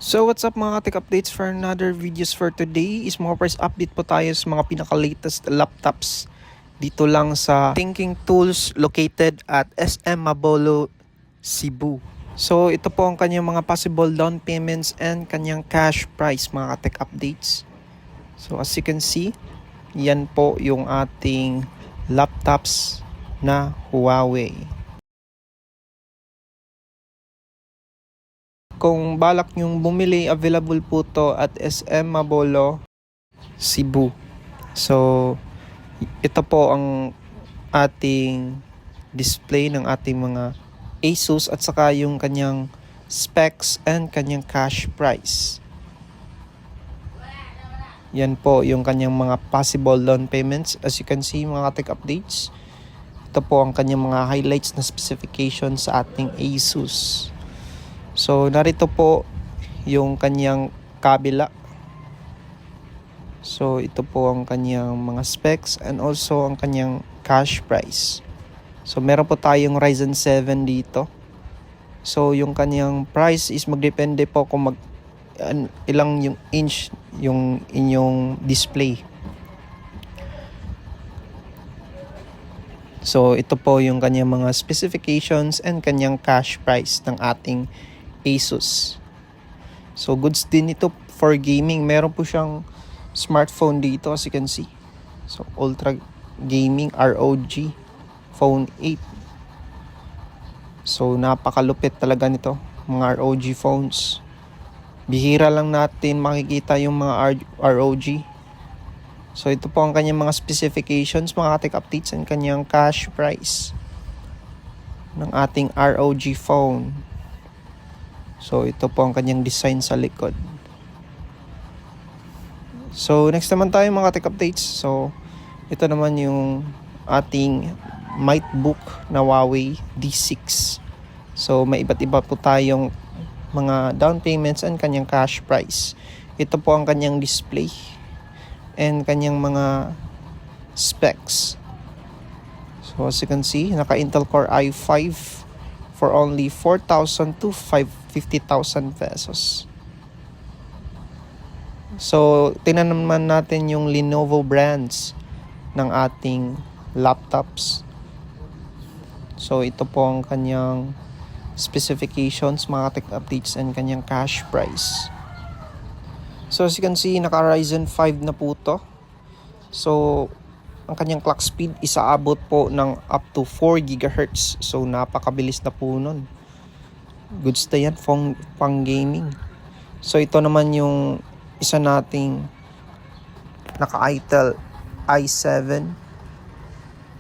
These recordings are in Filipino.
So what's up mga tech updates for another videos for today is mga price update po tayo sa mga pinaka-latest laptops dito lang sa Thinking Tools located at SM Mabolo, Cebu. So ito po ang kanyang mga possible down payments and kanyang cash price mga tech updates. So as you can see, yan po yung ating laptops na Huawei. Kung balak nyong bumili, available po to at SM Mabolo, Cebu. So, ito po ang ating display ng ating mga Asus at saka yung kanyang specs and kanyang cash price. Yan po yung kanyang mga possible down payments. As you can see mga tech updates, ito po ang kanyang mga highlights na specifications sa ating Asus. So, narito po yung kanyang kabila. So, ito po ang kanyang mga specs and also ang kanyang cash price. So, meron po tayong Ryzen 7 dito. So, yung kanyang price is magdepende po kung ilang yung inch yung inyong display. So, ito po yung kanyang mga specifications and kanyang cash price ng ating Asus. So goods din ito for gaming. Meron po siyang smartphone dito as you can see. So Ultra Gaming ROG Phone 8. So napakalupit talaga nito, mga ROG phones. Bihira lang natin makikita yung mga ROG. So ito po ang kanyang mga specifications, mga tech updates and kanyang cash price ng ating ROG phone. So, ito po ang kanyang design sa likod. So, next naman tayo mga tech updates. So, ito naman yung ating MateBook na Huawei D6. So, may iba't iba po tayong mga down payments and kanyang cash price. Ito po ang kanyang display and kanyang mga specs. So, as you can see, naka-Intel Core i5 for only 4,000 to 50,000 pesos. So, tingnan naman natin yung Lenovo brands ng ating laptops. So, ito po ang kanyang specifications, mga tech updates, and kanyang cash price. So, as you can see, naka-Ryzen 5 na po to. So, ang kanyang clock speed isaabot po ng up to 4 GHz. So, napakabilis na po nun. Goods na yan pang gaming. So, ito naman yung isa nating naka-Intel i7.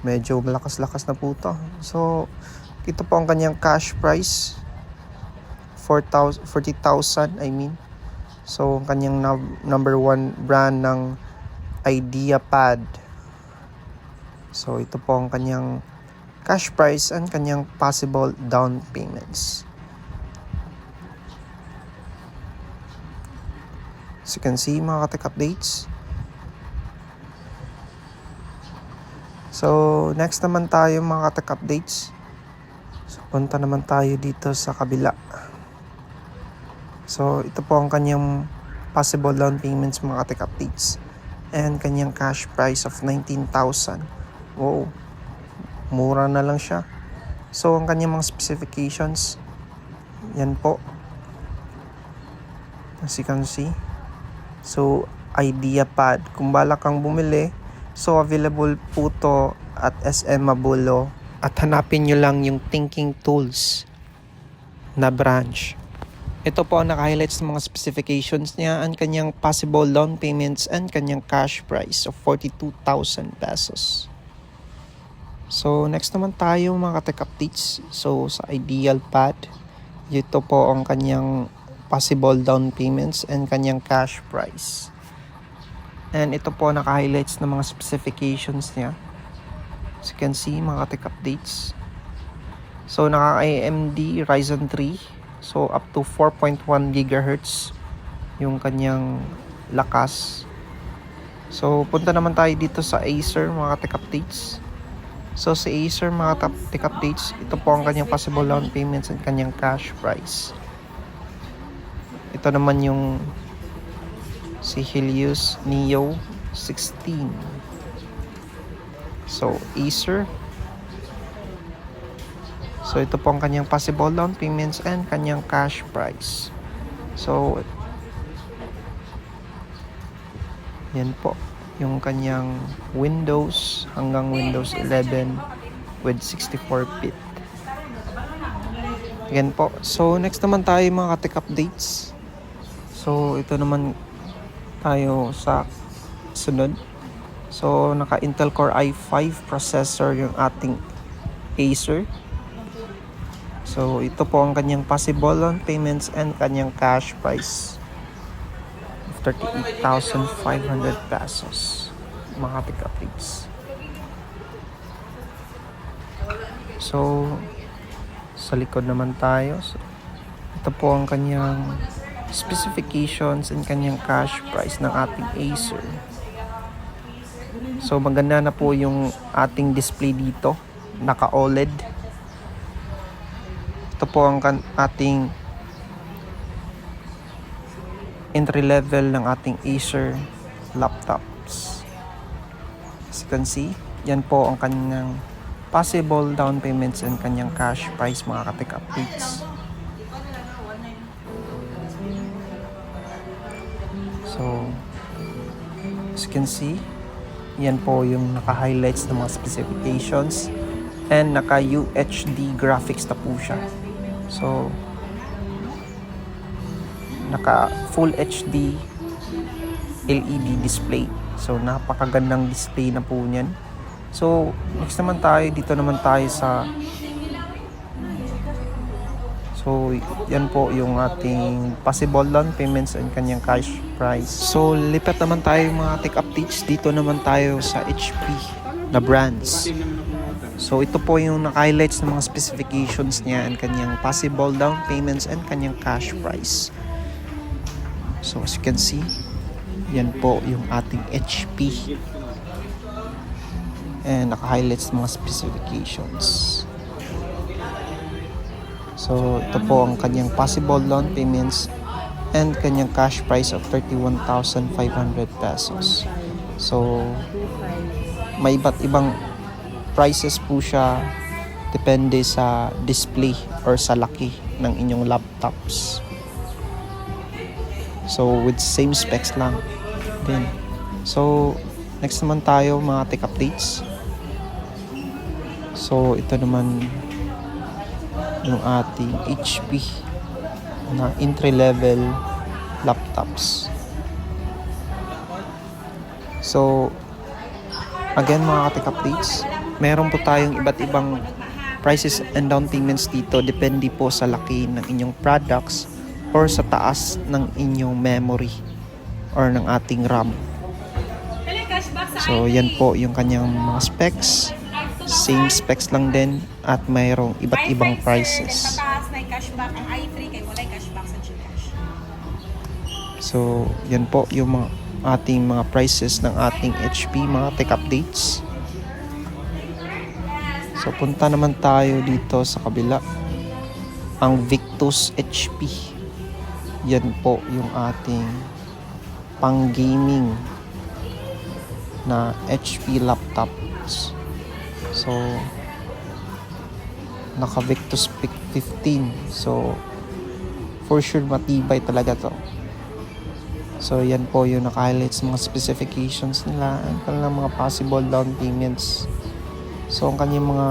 Medyo malakas-lakas na po to. So, ito po ang kanyang cash price. 40,000 I mean. So, ang kanyang number one brand ng IdeaPad. So, ito po ang kanyang cash price and kanyang possible down payments. As you can see, mga tech updates. So, next naman tayo mga tech updates. So, punta naman tayo dito sa kabila. So, ito po ang kanyang possible down payments, mga tech updates. And kanyang cash price of 19,000. Wow, mura na lang siya. So, ang kanyang mga specifications, yan po. As you can see. So, IdeaPad. Kung balak kang bumili, so available po to at SM Mabolo. At hanapin nyo lang yung Thinking Tools na branch. Ito po ang naka-highlights ng mga specifications niya and kanyang possible down payments and kanyang cash price of 42,000 pesos. So, next naman tayo mga tech updates. So, sa IdeaPad, ito po ang kanyang possible down payments and kanyang cash price. And ito po naka-highlights ng mga specifications niya. As you can see, mga tech updates. So, naka-AMD Ryzen 3. So, up to 4.1 GHz yung kanyang lakas. So, punta naman tayo dito sa Acer, mga tech updates. So sa Acer, mga tech updates, ito po ang kanyang possible down payments and kanyang cash price. ito naman yung si Helios Neo 16. So Acer. So ito po ang kanyang possible down payments and kanyang cash price. So yan po yung kanyang Windows hanggang Windows 11 with 64-bit. Yan po. So next naman tayo mga tech updates. So ito naman tayo sa sunod. So naka Intel Core i5 processor yung ating Acer. So ito po ang kanyang possible loan payments and kanyang cash price of 38,500 pesos. Mga tech updates. So sa likod naman tayo. So, ito po ang kanyang specifications and kanyang cash price ng ating Acer. So maganda na po yung ating display dito. Naka OLED. Ito po ang ating entry level ng ating Acer laptops. As you can see, yan po ang kanyang possible down payments and kanyang cash price mga ka-tech updates. So, as you can see, yan po yung naka-highlights ng mga specifications and naka-UHD graphics na po siya. So, naka full HD LED display. So, napakagandang display na po niyan. So, next naman tayo, dito naman tayo sa so, yan po yung ating possible down payments and kanyang cash price. So, lipat naman tayo mga tech updates. Dito naman tayo sa HP na brands. So, ito po yung naka-highlights ng mga specifications niya and kanyang possible down payments and kanyang cash price. So, as you can see, yan po yung ating HP. And naka-highlights mga specifications. So, ito po ang kanyang possible loan payments and kanyang cash price of 31,500 pesos. So, may iba't ibang prices po siya depende sa display or sa laki ng inyong laptops. So, with same specs lang din. So, next naman tayo mga tech updates. So, ito naman yung ating HP na entry-level laptops. So, again mga tech updates, meron po tayong iba't ibang prices and down payments dito depende po sa laki ng inyong products or sa taas ng inyong memory or ng ating RAM. So, yan po yung kanyang mga specs. Same specs lang din at mayroong iba't ibang prices. So, yan po yung mga ating mga prices ng ating HP, mga tech updates. So, punta naman tayo dito sa kabila. Ang Victus HP. Yan po yung ating pang-gaming na HP laptops. So, naka Victus Pick 15. So, for sure matibay talaga to. So, yan po yung naka-highlights mga specifications nila and kanilang mga possible down payments. So, ang kanyang mga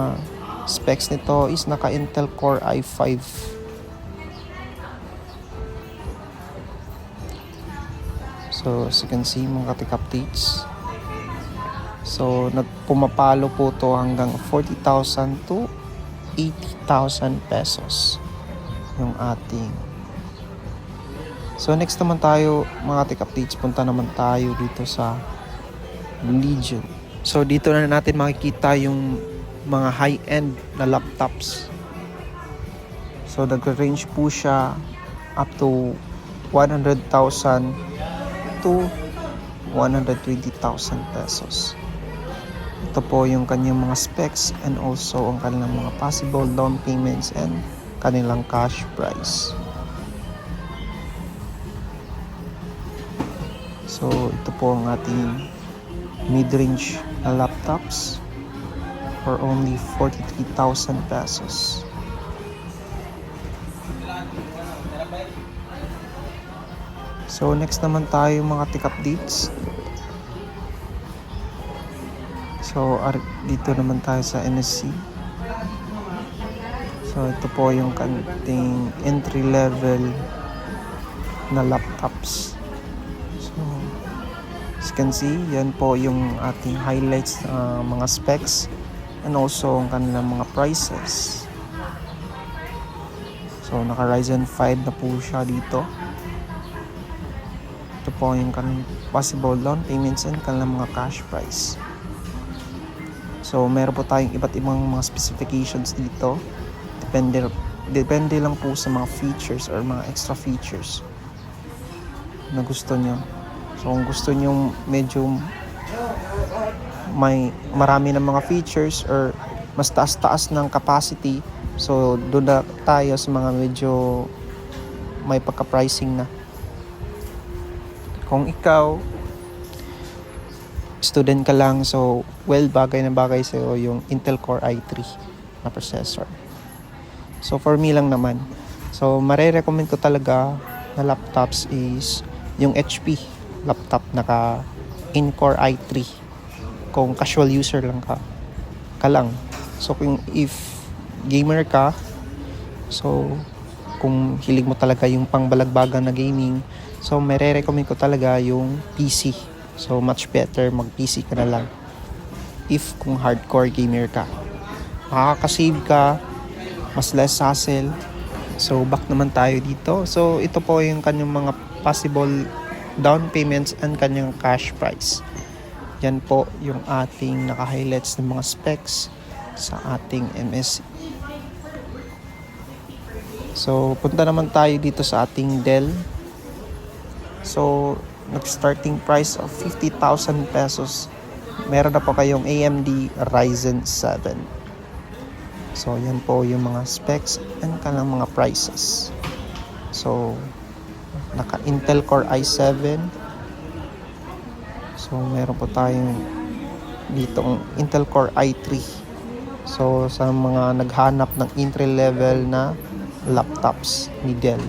specs nito is naka Intel Core i5. So, as you can see, mga tech updates. So, nagpumapalo po to hanggang 40,000 to 80,000 pesos yung ating. So, next naman tayo, mga tech updates, punta naman tayo dito sa Legion. So, dito na natin makikita yung mga high-end na laptops. So, nag-range po siya up to 100,000 to 120,000 pesos. Ito po yung kanyang mga specs and also ang kanilang mga possible down payments and kanilang cash price. So ito po ang ating mid-range na laptops for only 43,000 pesos. So next naman tayo mga tech updates. So dito naman tayo sa NSC. So ito po yung kanting entry level na laptops. So as you can see, yan po yung ating highlights mga specs and also ang kanilang mga prices. So naka Ryzen 5 na po siya dito. Ito po yung possible down payments and kanilang mga cash price. So meron po tayong iba't ibang mga specifications dito. Depende lang po sa mga features or mga extra features na gusto nyo. So kung gusto nyo medyo marami ng mga features or mas taas-taas ng capacity, so doon na tayo sa mga medyo may pagka-pricing na. Kung ikaw student ka lang, so bagay na bagay sa'yo yung Intel Core i3 na processor. So for me lang naman, so marirecommend ko talaga na laptops is yung HP laptop naka in-core i3 kung casual user lang ka lang. So kung if gamer ka, so kung hilig mo talaga yung pangbalagbagan na gaming, so marirecommend ko talaga yung PC. So much better mag PC ka na lang if kung hardcore gamer ka. Makakasave ka, mas less hassle. So back naman tayo dito. So ito po yung kanyang mga possible down payments and kanyang cash price. Yan po yung ating naka-highlights ng mga specs sa ating MSC. So punta naman tayo dito sa ating Dell. So nag-starting price of 50,000 pesos. Meron na po kayong AMD Ryzen 7. So yan po yung mga specs and kanilang mga prices. So naka Intel Core i7. So meron po tayong ditong Intel Core i3. So sa mga naghanap ng entry level na laptops ni Dell.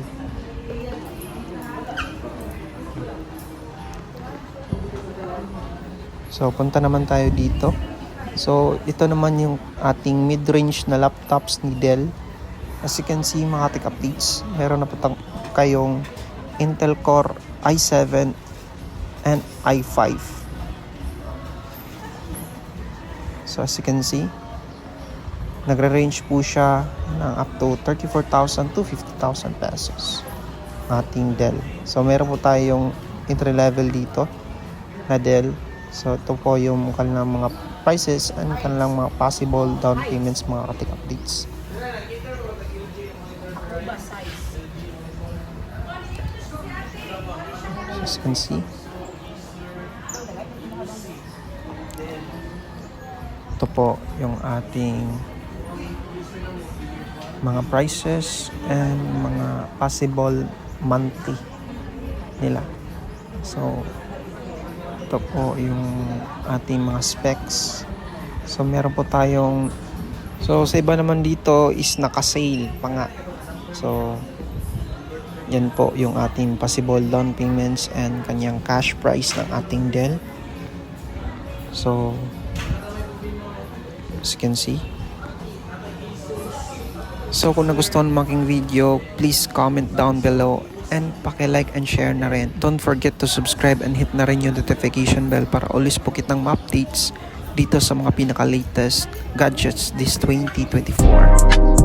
So punta naman tayo dito. So ito naman yung ating mid-range na laptops ni Dell. As you can see mga tech updates, meron na po kayong Intel Core i7 and i5. So as you can see, nagre-range po siya ng up to 34,000 to 50,000 pesos ating Dell. So meron po tayong entry level dito na Dell. So ito po yung kanilang mga prices and kanilang mga possible down payments mga tech updates. So as you can see, ito po yung ating mga prices and mga possible monthly nila. So ito po yung ating mga specs. So meron po tayong, so sa iba naman dito is naka-sale pa nga. So yan po yung ating possible down payments and kanyang cash price ng ating Dell. So as you can see. So kung nagustuhan mo aking video, please comment down below and paki-like and share na rin. Don't forget to subscribe and hit na rin yung notification bell para always po kitang ma-updates dito sa mga pinaka-latest gadgets this 2024.